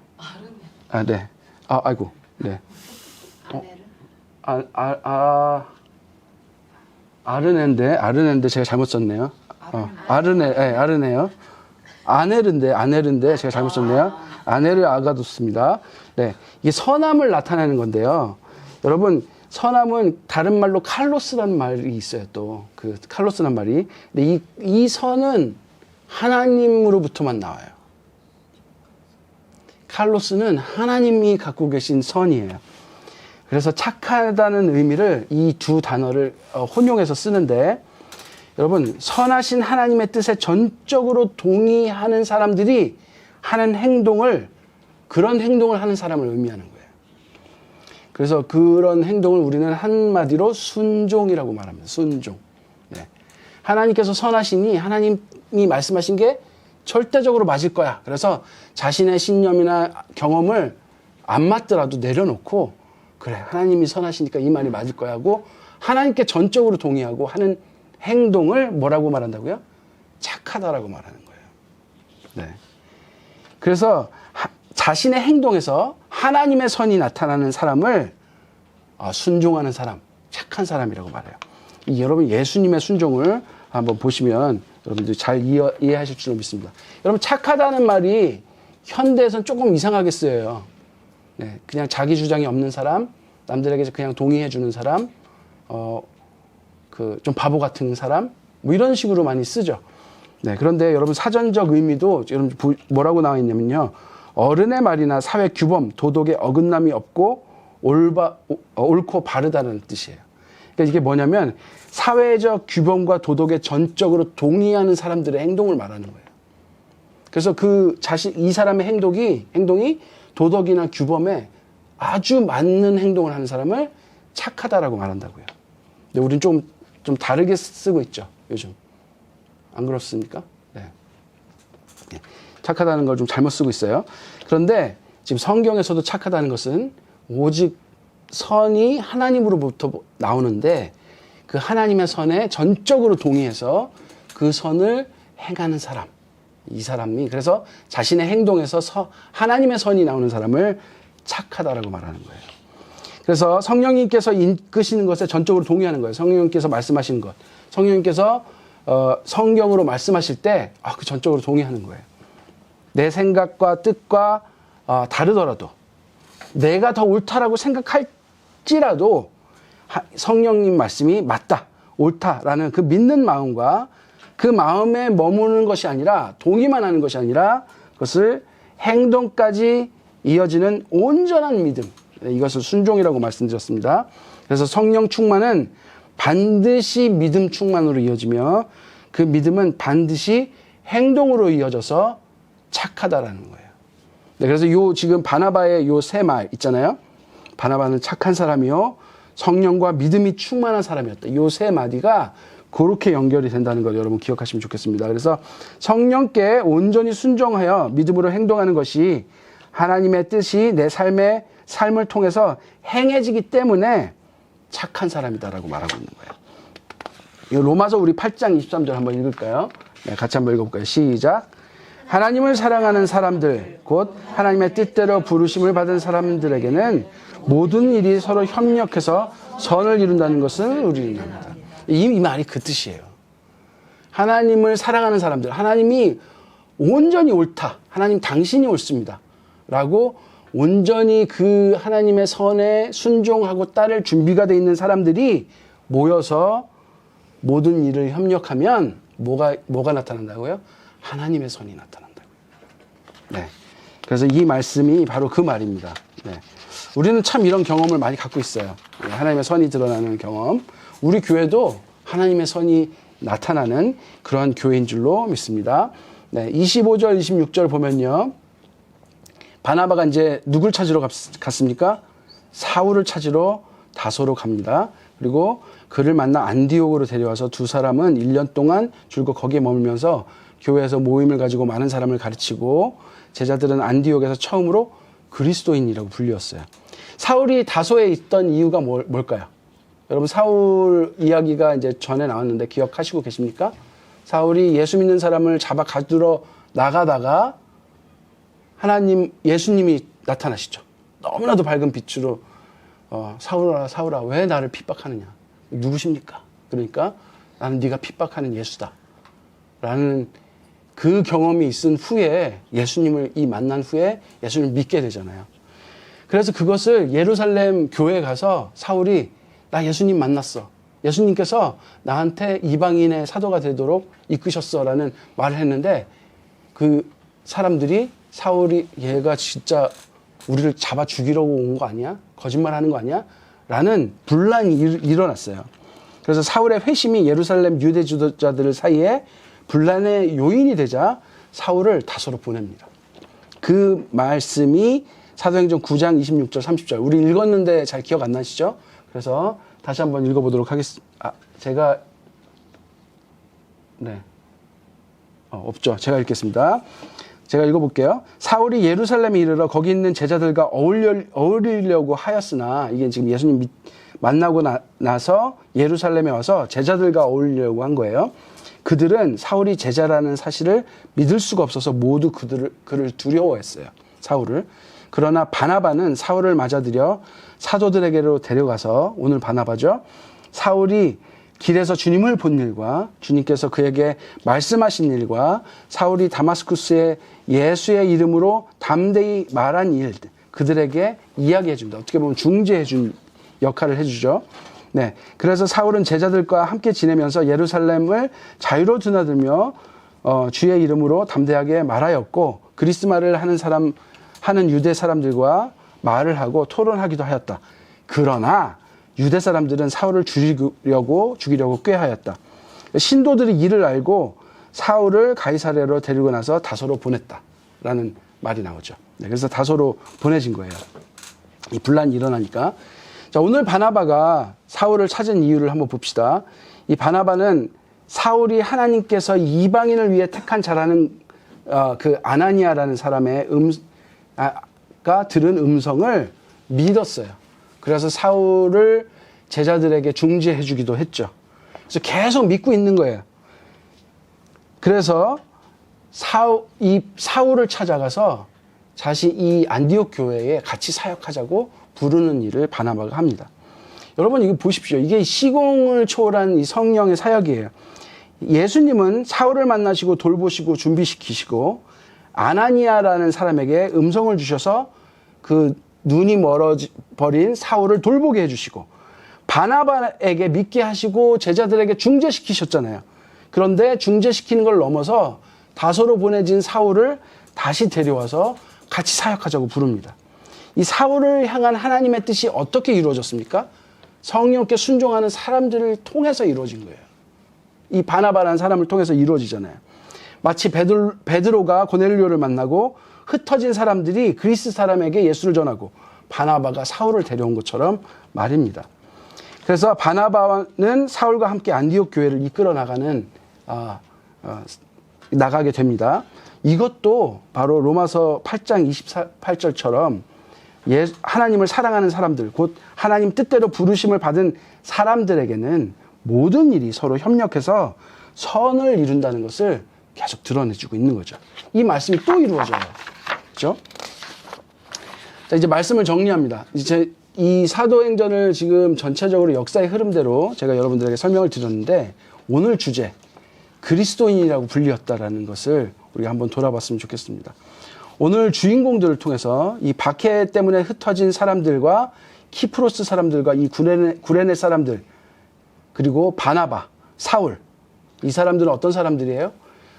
네. 아이고, 네. 아르네인데 제가 잘못 썼네요. 아르네요. 아네르인데 제가 잘못 썼네요. 아네르 아가도스입니다. 네, 이게 선함을 나타내는 건데요. 여러분 선함은 다른 말로 칼로스라는 말이 있어요. 또 그 칼로스라는 말이. 근데 이 선은 하나님으로부터만 나와요. 칼로스는 하나님이 갖고 계신 선이에요. 그래서 착하다는 의미를 이 두 단어를 혼용해서 쓰는데 여러분 선하신 하나님의 뜻에 전적으로 동의하는 사람들이 하는 그런 행동을 하는 사람을 의미하는 거예요. 그래서 그런 행동을 우리는 한마디로 순종이라고 말합니다. 순종. 네. 하나님께서 선하시니 하나님이 말씀하신 게 절대적으로 맞을 거야. 그래서 자신의 신념이나 경험을 안 맞더라도 내려놓고 그래 하나님이 선하시니까 이 말이 맞을 거야 하고 하나님께 전적으로 동의하고 하는 행동을 뭐라고 말한다고요? 착하다라고 말하는 거예요. 네. 그래서 자신의 행동에서 하나님의 선이 나타나는 사람을 순종하는 사람, 착한 사람이라고 말해요. 여러분 예수님의 순종을 한번 보시면 여러분들 잘 이해하실 줄 믿습니다. 여러분 착하다는 말이 현대에서는 조금 이상하게 쓰여요. 네, 그냥 자기 주장이 없는 사람, 남들에게 그냥 동의해 주는 사람, 좀 바보 같은 사람, 뭐 이런 식으로 많이 쓰죠. 네, 그런데 여러분 사전적 의미도 여러분 뭐라고 나와 있냐면요. 어른의 말이나 사회 규범, 도덕에 어긋남이 없고 옳고 바르다는 뜻이에요. 그러니까 이게 뭐냐면 사회적 규범과 도덕에 전적으로 동의하는 사람들의 행동을 말하는 거예요. 그래서 이 사람의 행동이 도덕이나 규범에 아주 맞는 행동을 하는 사람을 착하다라고 말한다고요. 근데 우리는 좀 다르게 쓰고 있죠, 요즘. 안 그렇습니까? 네. 착하다는 걸 좀 잘못 쓰고 있어요. 그런데 지금 성경에서도 착하다는 것은 오직 선이 하나님으로부터 나오는데 그 하나님의 선에 전적으로 동의해서 그 선을 행하는 사람. 이 사람이 그래서 자신의 행동에서 하나님의 선이 나오는 사람을 착하다라고 말하는 거예요. 그래서 성령님께서 이끄시는 것에 전적으로 동의하는 거예요. 성령님께서 말씀하시는 것. 성령님께서 성경으로 말씀하실 때 그 전적으로 동의하는 거예요. 내 생각과 뜻과 다르더라도 내가 더 옳다라고 생각할지라도 성령님 말씀이 맞다, 옳다라는 그 믿는 마음과 그 마음에 머무는 것이 아니라 동의만 하는 것이 아니라 그것을 행동까지 이어지는 온전한 믿음, 이것을 순종이라고 말씀드렸습니다. 그래서 성령 충만은 반드시 믿음 충만으로 이어지며 그 믿음은 반드시 행동으로 이어져서 착하다라는 거예요. 네, 그래서 지금 바나바의 요 세 말 있잖아요. 바나바는 착한 사람이요, 성령과 믿음이 충만한 사람이었다. 요 세 마디가 그렇게 연결이 된다는 걸 여러분 기억하시면 좋겠습니다. 그래서 성령께 온전히 순종하여 믿음으로 행동하는 것이 하나님의 뜻이 내 삶을 통해서 행해지기 때문에 착한 사람이다라고 말하고 있는 거예요. 이 로마서 우리 8장 23절 한번 읽을까요? 네, 같이 한번 읽어볼까요? 시작. 하나님을 사랑하는 사람들, 곧 하나님의 뜻대로 부르심을 받은 사람들에게는 모든 일이 서로 협력해서 선을 이룬다는 것을 우리는 압니다. 이 말이 그 뜻이에요. 하나님을 사랑하는 사람들, 하나님이 온전히 옳다, 하나님 당신이 옳습니다 라고 온전히 그 하나님의 선에 순종하고 따를 준비가 되어 있는 사람들이 모여서 모든 일을 협력하면 뭐가 나타난다고요? 하나님의 선이 나타난다고요. 네. 그래서 이 말씀이 바로 그 말입니다. 네. 우리는 참 이런 경험을 많이 갖고 있어요. 하나님의 선이 드러나는 경험. 우리 교회도 하나님의 선이 나타나는 그런 교회인 줄로 믿습니다. 네. 25절, 26절 보면요. 바나바가 이제 누굴 찾으러 갔습니까? 사울을 찾으러 다소로 갑니다. 그리고 그를 만나 안디옥으로 데려와서 두 사람은 1년 동안 줄곧 거기에 머물면서 교회에서 모임을 가지고 많은 사람을 가르치고 제자들은 안디옥에서 처음으로 그리스도인이라고 불렸어요. 사울이 다소에 있던 이유가 뭘까요? 여러분 사울 이야기가 이제 전에 나왔는데 기억하시고 계십니까? 사울이 예수 믿는 사람을 잡아 가두러 나가다가 예수님이 나타나시죠. 너무나도 밝은 빛으로 사울아 사울아 왜 나를 핍박하느냐. 누구십니까? 그러니까 나는 네가 핍박하는 예수다 라는 그 경험이 있은 후에 예수님을 만난 후에 예수님을 믿게 되잖아요. 그래서 그것을 예루살렘 교회에 가서 사울이 나 예수님 만났어. 예수님께서 나한테 이방인의 사도가 되도록 이끄셨어 라는 말을 했는데 그 사람들이 사울이 얘가 진짜 우리를 잡아 죽이려고 온 거 아니야? 거짓말하는 거 아니야? 라는 분란이 일어났어요. 그래서 사울의 회심이 예루살렘 유대 지도자들 사이에 분란의 요인이 되자 사울을 다소로 보냅니다. 그 말씀이 사도행전 9장 26절 30절 우리 읽었는데 잘 기억 안 나시죠? 그래서 다시 한번 읽어보도록 하겠습니다. 없죠. 제가 읽겠습니다. 제가 읽어볼게요. 사울이 예루살렘에 이르러 거기 있는 제자들과 어울리려고 하였으나 이게 지금 예수님 만나고 나서 예루살렘에 와서 제자들과 어울리려고 한 거예요. 그들은 사울이 제자라는 사실을 믿을 수가 없어서 모두 그를 두려워했어요. 사울을. 그러나 바나바는 사울을 맞아들여 사도들에게로 데려가서 오늘 바나바죠. 사울이 길에서 주님을 본 일과 주님께서 그에게 말씀하신 일과 사울이 다마스쿠스에 예수의 이름으로 담대히 말한 일 그들에게 이야기해 줍니다. 어떻게 보면 중재해 준 역할을 해주죠. 네, 그래서 사울은 제자들과 함께 지내면서 예루살렘을 자유로 드나들며 주의 이름으로 담대하게 말하였고 그리스말을 하는 유대 사람들과 말을 하고 토론하기도 하였다. 그러나 유대 사람들은 사울을 죽이려고 꾀하였다. 신도들이 이를 알고 사울을 가이사랴로 데리고 나서 다소로 보냈다라는 말이 나오죠. 네, 그래서 다소로 보내진 거예요. 이 분란이 일어나니까. 자, 오늘 바나바가 사울을 찾은 이유를 한번 봅시다. 이 바나바는 사울이 하나님께서 이방인을 위해 택한 자라는 그 아나니아라는 사람의 들은 음성을 믿었어요. 그래서 사울을 제자들에게 중지해 주기도 했죠. 그래서 계속 믿고 있는 거예요. 그래서 사울을 찾아가서 이 안디옥 교회에 같이 사역하자고 부르는 일을 바나바가 합니다. 여러분 이거 보십시오. 이게 시공을 초월한 이 성령의 사역이에요. 예수님은 사울을 만나시고 돌보시고 준비시키시고 아나니아라는 사람에게 음성을 주셔서 그 눈이 멀어버린 사울을 돌보게 해주시고 바나바에게 믿게 하시고 제자들에게 중재시키셨잖아요. 그런데 중재시키는 걸 넘어서 다소로 보내진 사울을 다시 데려와서 같이 사역하자고 부릅니다. 이 사울을 향한 하나님의 뜻이 어떻게 이루어졌습니까? 성령께 순종하는 사람들을 통해서 이루어진 거예요. 이 바나바라는 사람을 통해서 이루어지잖아요. 마치 베드로가 고넬료를 만나고 흩어진 사람들이 그리스 사람에게 예수를 전하고 바나바가 사울을 데려온 것처럼 말입니다. 그래서 바나바는 사울과 함께 안디옥 교회를 이끌어 나가게 됩니다. 이것도 바로 로마서 8장 28절처럼 하나님을 사랑하는 사람들, 곧 하나님 뜻대로 부르심을 받은 사람들에게는 모든 일이 서로 협력해서 선을 이룬다는 것을 계속 드러내주고 있는 거죠. 이 말씀이 또 이루어져요. 그렇죠? 자, 이제 말씀을 정리합니다. 이제 이 사도행전을 지금 전체적으로 역사의 흐름대로 제가 여러분들에게 설명을 드렸는데, 오늘 주제 그리스도인이라고 불리었다라는 것을 우리가 한번 돌아봤으면 좋겠습니다. 오늘 주인공들을 통해서 이 박해 때문에 흩어진 사람들과 키프로스 사람들과 이 구레네 사람들, 그리고 바나바, 사울, 이 사람들은 어떤 사람들이에요?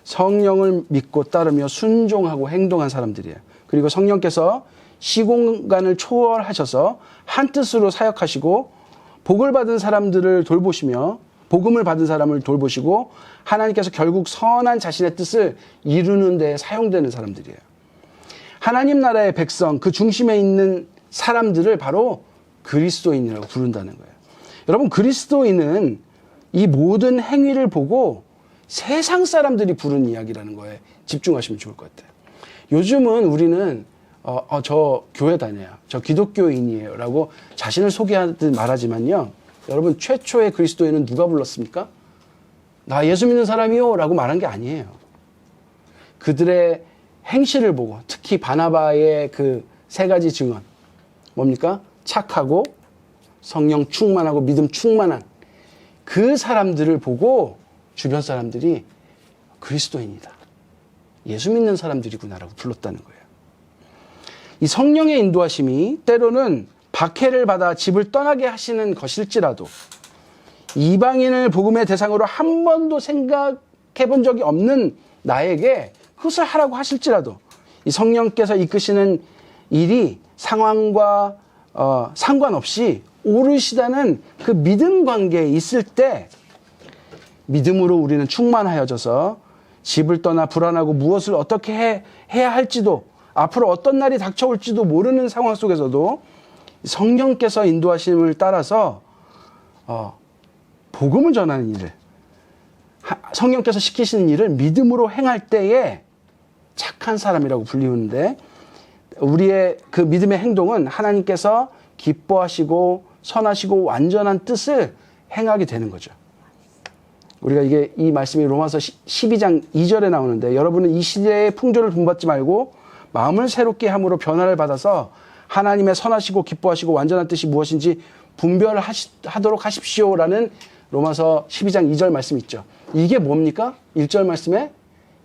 성령을 믿고 따르며 순종하고 행동한 사람들이에요. 그리고 성령께서 시공간을 초월하셔서 한 뜻으로 사역하시고 복을 받은 사람들을 돌보시며 복음을 받은 사람을 돌보시고 하나님께서 결국 선한 자신의 뜻을 이루는 데 사용되는 사람들이에요. 하나님 나라의 백성, 그 중심에 있는 사람들을 바로 그리스도인이라고 부른다는 거예요. 여러분, 그리스도인은 이 모든 행위를 보고 세상 사람들이 부르는 이야기라는 거에 집중하시면 좋을 것 같아요. 요즘은 우리는 저 교회 다녀요, 저 기독교인이에요 라고 자신을 소개하듯 말하지만요, 여러분, 최초의 그리스도인은 누가 불렀습니까? 나 예수 믿는 사람이요 라고 말한 게 아니에요. 그들의 행실을 보고, 특히 바나바의 그 세 가지 증언, 뭡니까? 착하고 성령 충만하고 믿음 충만한 그 사람들을 보고 주변 사람들이 그리스도인이다, 예수 믿는 사람들이구나라고 불렀다는 거예요. 이 성령의 인도하심이 때로는 박해를 받아 집을 떠나게 하시는 것일지라도, 이방인을 복음의 대상으로 한 번도 생각해 본 적이 없는 나에게 그것을 하라고 하실지라도, 이 성령께서 이끄시는 일이 상황과 상관없이 오르시다는 그 믿음 관계에 있을 때, 믿음으로 우리는 충만하여져서 집을 떠나 불안하고 무엇을 어떻게 해야 할지도, 앞으로 어떤 날이 닥쳐올지도 모르는 상황 속에서도 성령께서 인도하심을 따라서 복음을 전하는 일을, 성령께서 시키시는 일을 믿음으로 행할 때에 착한 사람이라고 불리우는데, 우리의 그 믿음의 행동은 하나님께서 기뻐하시고 선하시고 완전한 뜻을 행하게 되는 거죠. 우리가 이 말씀이 로마서 12장 2절에 나오는데, 여러분은 이 시대의 풍조를 본받지 말고 마음을 새롭게 함으로 변화를 받아서 하나님의 선하시고 기뻐하시고 완전한 뜻이 무엇인지 분별하도록 하십시오라는 로마서 12장 2절 말씀 있죠. 이게 뭡니까? 1절 말씀에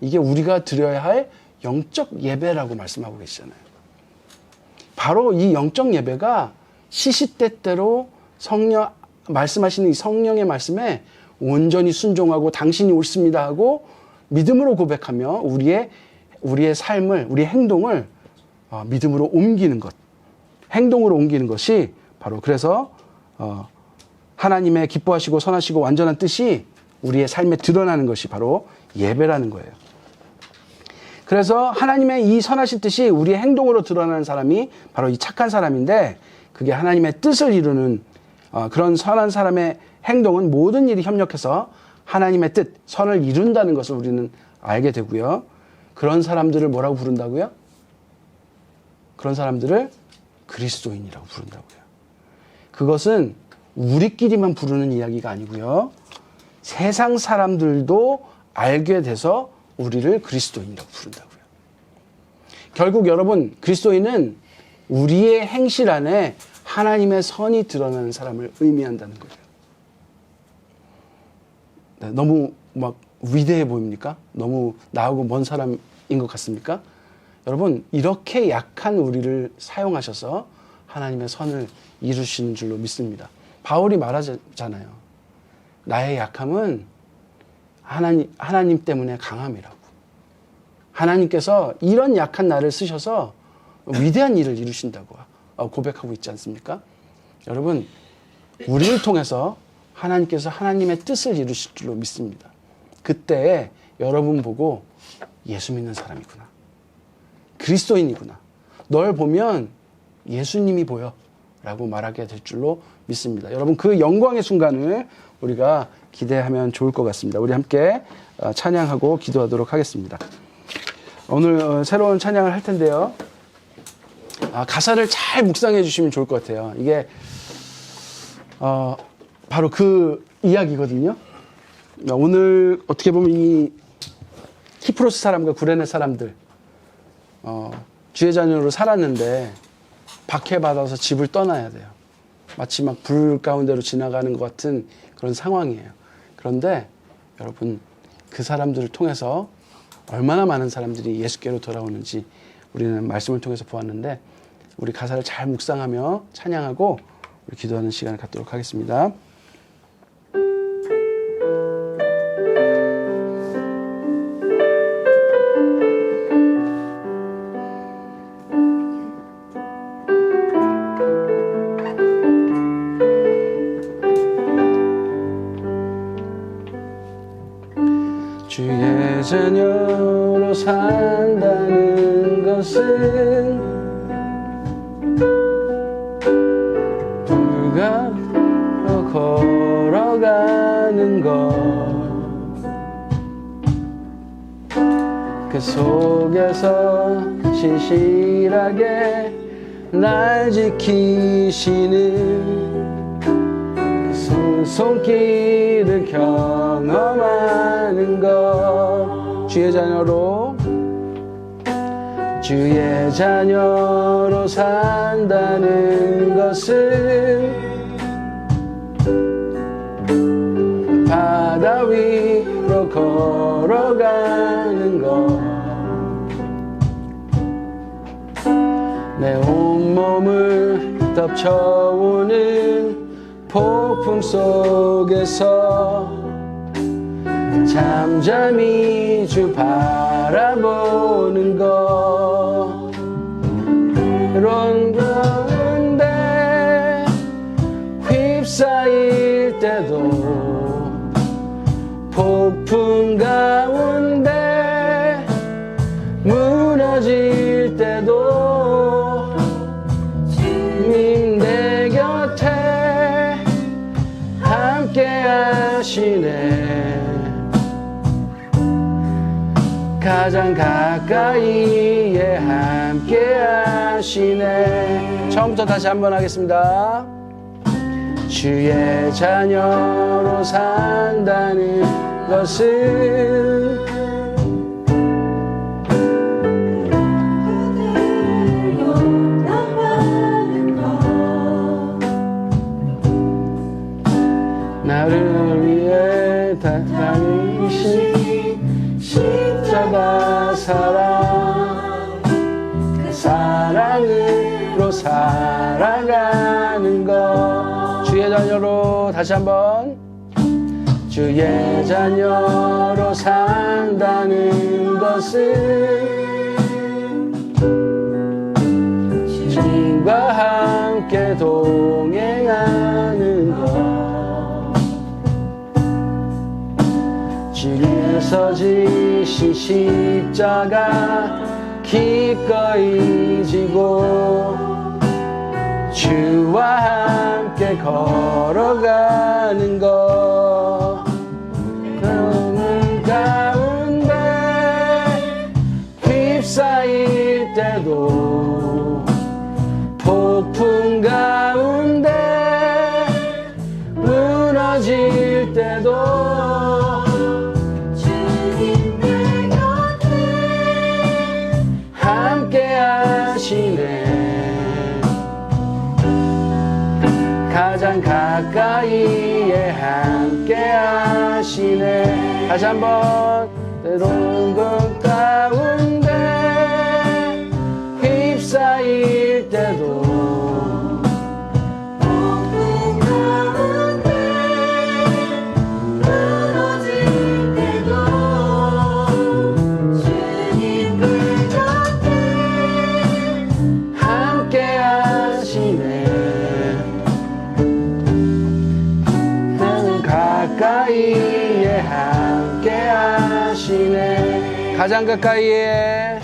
이게 우리가 드려야 할 영적 예배라고 말씀하고 계시잖아요. 바로 이 영적 예배가 시시때때로 말씀하시는 이 성령의 말씀에 온전히 순종하고 당신이 옳습니다 하고 믿음으로 고백하며 우리의 삶을, 우리의 행동을 믿음으로 옮기는 것, 행동으로 옮기는 것이 바로, 그래서 하나님의 기뻐하시고 선하시고 완전한 뜻이 우리의 삶에 드러나는 것이 바로 예배라는 거예요. 그래서 하나님의 이 선하신 뜻이 우리의 행동으로 드러나는 사람이 바로 이 착한 사람인데, 그게 하나님의 뜻을 이루는 그런 선한 사람의 행동은 모든 일이 협력해서 하나님의 뜻, 선을 이룬다는 것을 우리는 알게 되고요. 그런 사람들을 뭐라고 부른다고요? 그런 사람들을 그리스도인이라고 부른다고요. 그것은 우리끼리만 부르는 이야기가 아니고요, 세상 사람들도 알게 돼서 우리를 그리스도인이라고 부른다고요. 결국 여러분, 그리스도인은 우리의 행실 안에 하나님의 선이 드러나는 사람을 의미한다는 거예요. 네, 너무 막 위대해 보입니까? 너무 나하고 먼 사람인 것 같습니까? 여러분, 이렇게 약한 우리를 사용하셔서 하나님의 선을 이루시는 줄로 믿습니다. 바울이 말하잖아요. 나의 약함은 하나님 때문에 강함이라고. 하나님께서 이런 약한 나를 쓰셔서 위대한 일을 이루신다고 고백하고 있지 않습니까? 여러분, 우리를 통해서 하나님께서 하나님의 뜻을 이루실 줄로 믿습니다. 그때 여러분 보고 예수 믿는 사람이구나. 그리스도인이구나. 널 보면 예수님이 보여. 라고 말하게 될 줄로 믿습니다. 여러분, 그 영광의 순간을 우리가 기대하면 좋을 것 같습니다. 우리 함께 찬양하고 기도하도록 하겠습니다. 오늘 새로운 찬양을 할 텐데요. 가사를 잘 묵상해 주시면 좋을 것 같아요. 이게 바로 그 이야기거든요. 오늘 어떻게 보면 이 키프로스 사람과 구레네 사람들 주의 자녀로 살았는데 박해받아서 집을 떠나야 돼요. 마치 막 불 가운데로 지나가는 것 같은 그런 상황이에요. 그런데 여러분, 그 사람들을 통해서 얼마나 많은 사람들이 예수께로 돌아오는지 우리는 말씀을 통해서 보았는데, 우리 가사를 잘 묵상하며 찬양하고 우리 기도하는 시간을 갖도록 하겠습니다. 주의 자녀로 산다는 것은 불가로 걸어가는 것, 그 속에서 신실하게 날 지키시는 그 손길을 경험하는 것. 주의 자녀로 산다는 것은 바다 위로 걸어가는 것, 내 온몸을 덮쳐오는 폭풍 속에서 잠잠히 주 바라보는 것, 때론 가운데 휩싸일 때도, 폭풍 가운데 무너질 때도 주님 내 곁에 함께 하시네. 가장 가까이에 함께 하시네. 처음부터 다시 한번 하겠습니다. 주의 자녀로 산다는 것은 나를 위해 다니신 십자가 사랑, 그 사랑으로 살아가는 것. 주의 자녀로 다시 한번. 주의 자녀로 산다는 것은 주님과 함께 동행하는 것, 주님께서 지신 십자가 기꺼이 지고 주와 함께 걸어가는 것, 그런 가운데 휩싸일 때도, 폭풍 가운데 무너질 때도 주님 내 곁에 함께 하시네. 가장 가까이에 함께 하시네. 다시 한번. 때론 그 가운데 휩싸일 때도, 폭풍 가장 가까이에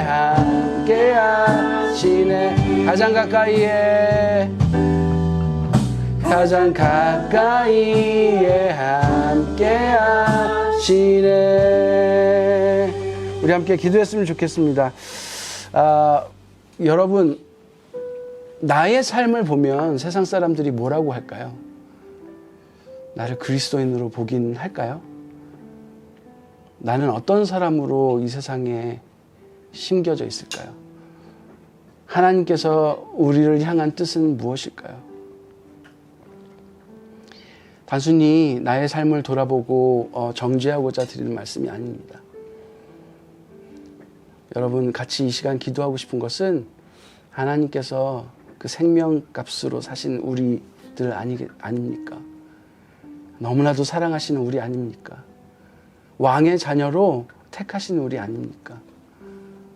함께 하시네. 가장 가까이에 함께 하시네. 우리 함께 기도했으면 좋겠습니다. 여러분, 나의 삶을 보면 세상 사람들이 뭐라고 할까요? 나를 그리스도인으로 보긴 할까요? 나는 어떤 사람으로 이 세상에 심겨져 있을까요? 하나님께서 우리를 향한 뜻은 무엇일까요? 단순히 나의 삶을 돌아보고 정죄하고자 드리는 말씀이 아닙니다. 여러분, 같이 이 시간 기도하고 싶은 것은 하나님께서 그 생명값으로 사신 우리들 아닙니까? 너무나도 사랑하시는 우리 아닙니까? 왕의 자녀로 택하신 우리 아닙니까?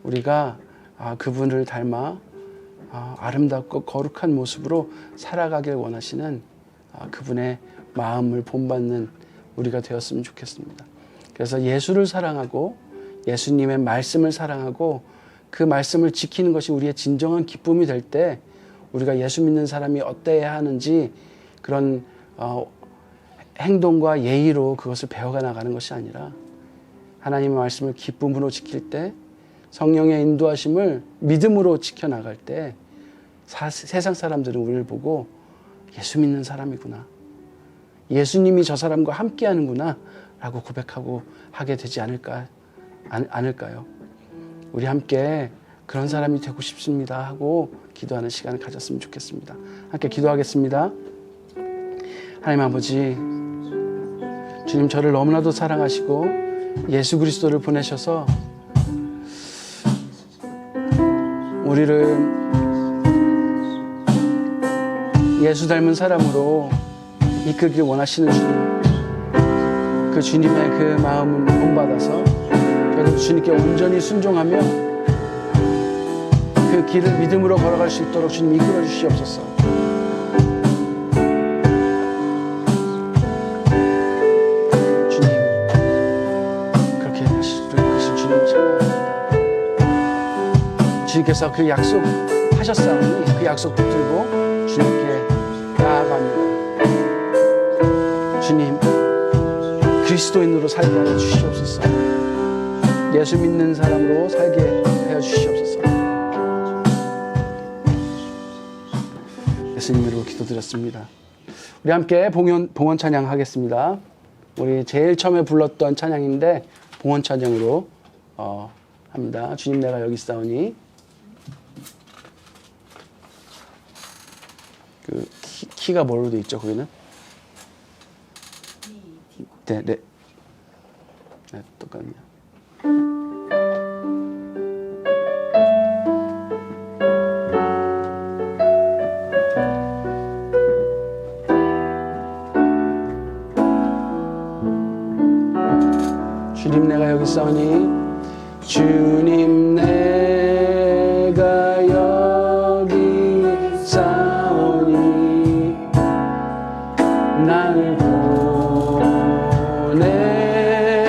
우리가 그분을 닮아 아름답고 거룩한 모습으로 살아가길 원하시는 그분의 마음을 본받는 우리가 되었으면 좋겠습니다. 그래서 예수를 사랑하고 예수님의 말씀을 사랑하고 그 말씀을 지키는 것이 우리의 진정한 기쁨이 될 때 우리가 예수 믿는 사람이 어때야 하는지 그런 행동과 예의로 그것을 배워가 나가는 것이 아니라 하나님의 말씀을 기쁨으로 지킬 때 성령의 인도하심을 믿음으로 지켜나갈 때 세상 사람들은 우리를 보고 예수 믿는 사람이구나, 예수님이 저 사람과 함께 하는구나 라고 고백하고 하게 되지 않을까요? 우리 함께 그런 사람이 되고 싶습니다 하고 기도하는 시간을 가졌으면 좋겠습니다. 함께 기도하겠습니다. 하나님 아버지, 주님 저를 너무나도 사랑하시고 예수 그리스도를 보내셔서 우리를 예수 닮은 사람으로 이끌길 원하시는 주님, 그 주님의 그 마음을 본받아서 결국 주님께 온전히 순종하며 그 길을 믿음으로 걸어갈 수 있도록 주님 이끌어 주시옵소서. 주님, 그렇게 하실 주님을 찬양합니다. 주님께서 그 약속하셨사오니 그 약속 붙들고 주님께 나아갑니다. 주님, 그리스도인으로 살게 하여 주시옵소서. 예수 믿는 사람으로 살게 하여 주시옵소서. 예수님 이름으로 기도드렸습니다. 우리 함께 봉헌 찬양하겠습니다. 우리 제일 처음에 불렀던 찬양인데 봉헌 찬양으로 합니다. 주님 내가 여기 있사오니. 그 키가 뭐로 돼 있죠? 거기는? 네, 똑같네요. 주님 내가 여기 있사오니, 주님 내가 여기 있사오니 나를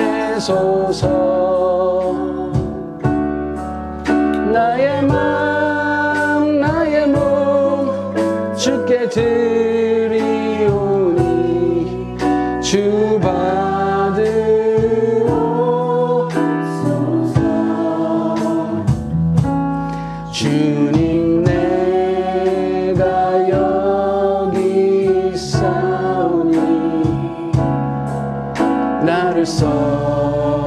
보내소서. 나의 맘 나의 몸 주께 드리오니 주 주님 내가 여기 있사오니 나를 써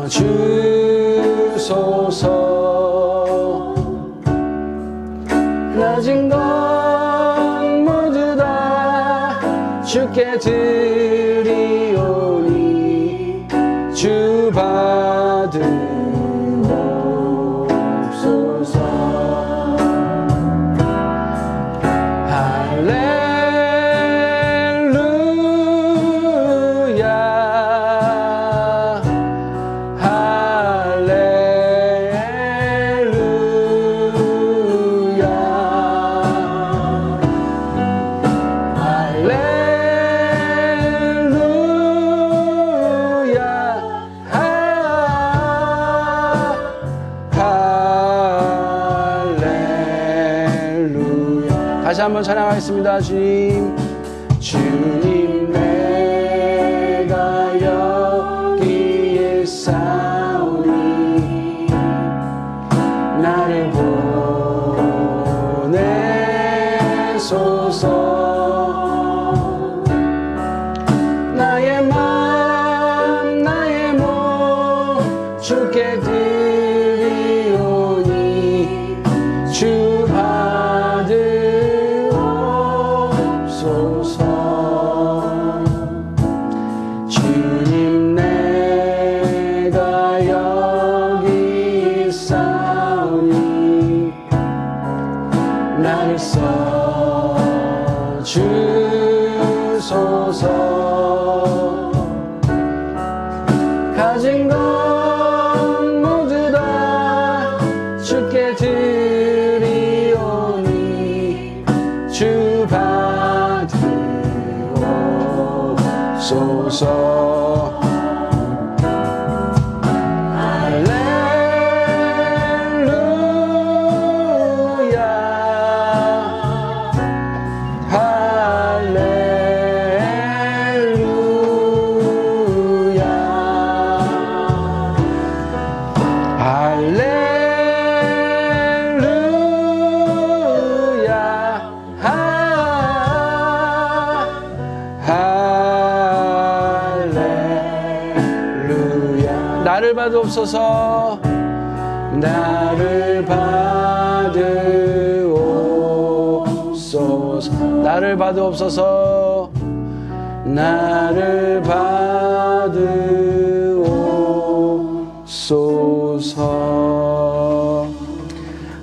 주소서. 낮은 건 모두 다 주께 드리오니 주 받으 다시 한번 찬양하겠습니다. 주님, 주님 내가 여기에 싸우니 나를 보내소서. 나의 맘 나의 몸 주께 드리오니 주 받으옵소서. 주님 내가 여기 있사오니 나를 써주소서. 가진 것 모두 다 주께 드리오니 주 받으옵소서. 나를 받으옵소서. 나를 받으옵소서. 나를 받으옵소서. 나를 받으옵소서.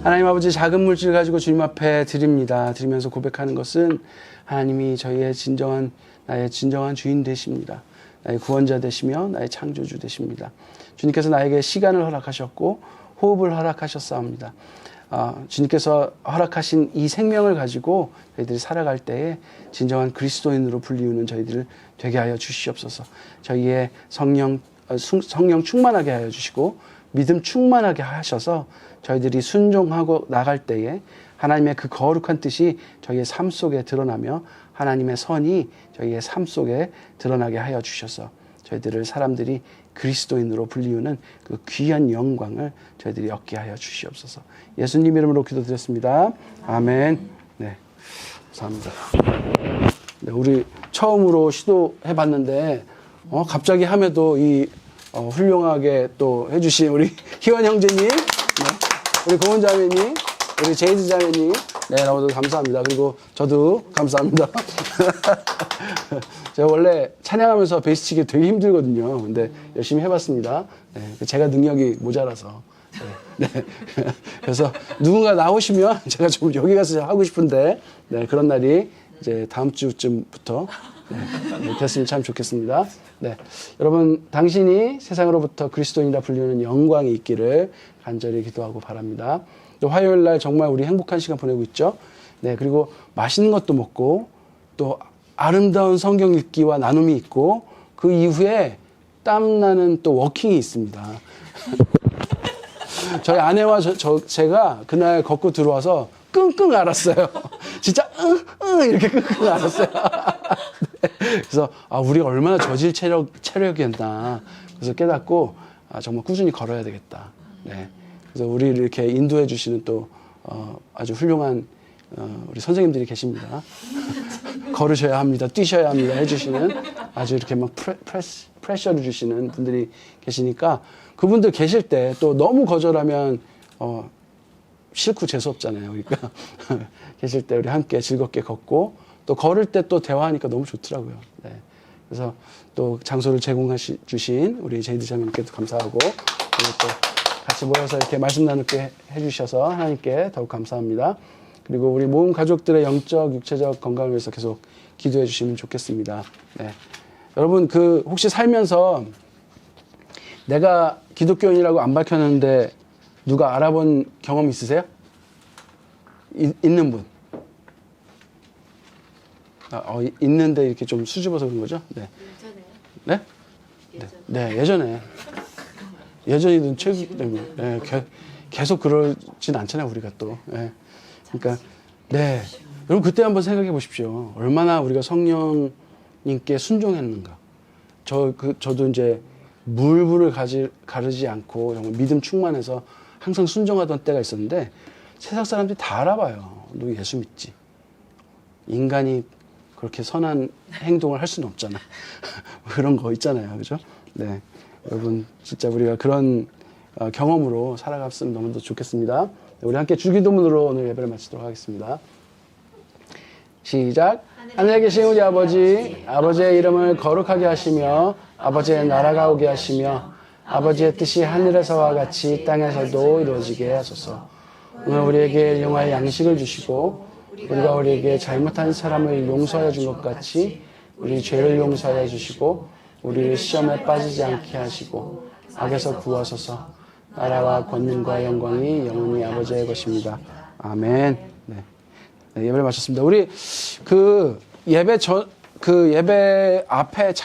하나님 아버지, 작은 물질 가지고 주님 앞에 드립니다. 드리면서 고백하는 것은 하나님이 저희의 나의 진정한 주인 되십니다. 나의 구원자 되시며 나의 창조주 되십니다. 주님께서 나에게 시간을 허락하셨고 호흡을 허락하셨사옵니다. 주님께서 허락하신 이 생명을 가지고 저희들이 살아갈 때에 진정한 그리스도인으로 불리우는 저희들을 되게 하여 주시옵소서. 저희의 성령 충만하게 하여 주시고 믿음 충만하게 하셔서 저희들이 순종하고 나갈 때에 하나님의 그 거룩한 뜻이 저희의 삶 속에 드러나며 하나님의 선이 저희의 삶 속에 드러나게 하여 주셔서 저희들을 사람들이 그리스도인으로 불리우는 그 귀한 영광을 저희들이 얻게 하여 주시옵소서. 예수님 이름으로 기도드렸습니다. 아멘. 네, 감사합니다. 네, 우리 처음으로 시도해봤는데 갑자기 하면도 훌륭하게 또 해주신 우리 희원 형제님, 네, 우리 고은 자매님, 우리 제이드 자매님, 네, 너무도 감사합니다. 그리고 저도 감사합니다. 제가 원래 찬양하면서 베이스 치기 되게 힘들거든요. 근데 열심히 해봤습니다. 네, 제가 능력이 모자라서. 네. 그래서 누군가 나오시면 제가 좀 여기 가서 하고 싶은데, 네, 그런 날이 이제 다음 주쯤부터 됐으면 참 좋겠습니다. 네, 여러분, 당신이 세상으로부터 그리스도인이라 불리는 영광이 있기를 간절히 기도하고 바랍니다. 또 화요일 날 정말 우리 행복한 시간 보내고 있죠. 네, 그리고 맛있는 것도 먹고 또 아름다운 성경 읽기와 나눔이 있고 그 이후에 땀나는 또 워킹이 있습니다. 저희 아내와 제가 그날 걷고 들어와서 끙끙 앓았어요. 진짜 이렇게 끙끙 앓았어요. 네. 그래서 우리가 얼마나 저질 체력이었나. 그래서 깨닫고 정말 꾸준히 걸어야 되겠다. 네. 그래서 우리를 이렇게 인도해 주시는 또 아주 훌륭한 우리 선생님들이 계십니다. 걸으셔야 합니다, 뛰셔야 합니다 해주시는 아주 이렇게 막 프레셔를 주시는 분들이 계시니까 그분들 계실 때 또 너무 거절하면 싫고 재수없잖아요. 그러니까 계실 때 우리 함께 즐겁게 걷고 또 걸을 때 또 대화하니까 너무 좋더라고요. 네. 그래서 또 장소를 주신 우리 제이드 자매님께도 감사하고 그리고 또 같이 모여서 이렇게 말씀 나누게 해주셔서 하나님께 더욱 감사합니다. 그리고 우리 모든 가족들의 영적, 육체적 건강을 위해서 계속 기도해 주시면 좋겠습니다. 네. 여러분, 혹시 살면서 내가 기독교인이라고 안 밝혔는데 누가 알아본 경험 있으세요? 있는 분? 있는데 이렇게 좀 수줍어서 그런 거죠? 네. 예전에. 네? 네, 예전에. 예전이든 최근에. 네, 계속 그러진 않잖아요, 우리가 또. 네. 그러니까, 네. 여러분 그때 한번 생각해 보십시오. 얼마나 우리가 성령님께 순종했는가. 저도 이제 물불을 가르지 않고 정말 믿음 충만해서 항상 순종하던 때가 있었는데 세상 사람들이 다 알아봐요. 너 예수 믿지? 인간이 그렇게 선한 행동을 할 수는 없잖아. 그런 거 있잖아요. 그죠? 네. 여러분, 진짜 우리가 그런 경험으로 살아갔으면 너무도 좋겠습니다. 우리 함께 주기도문으로 오늘 예배를 마치도록 하겠습니다. 시작. 하늘에 계신 우리 아버지, 아버지의 이름을 거룩하게 하시며 아버지의 나라가 오게 하시며 아버지의 뜻이 하늘에서와 같이 땅에서도 이루어지게 하소서. 오늘 우리에게 일용할 양식을 주시고 우리가 우리에게 잘못한 사람을 용서하여 준 것 같이 우리 죄를 용서하여 주시고 우리를 시험에 빠지지 않게 하시고 악에서 구하소서. 나라와 권능과 영광이 영원히 아버지의 것입니다. 아멘. 네. 네, 예배를 마쳤습니다. 우리 예배 앞에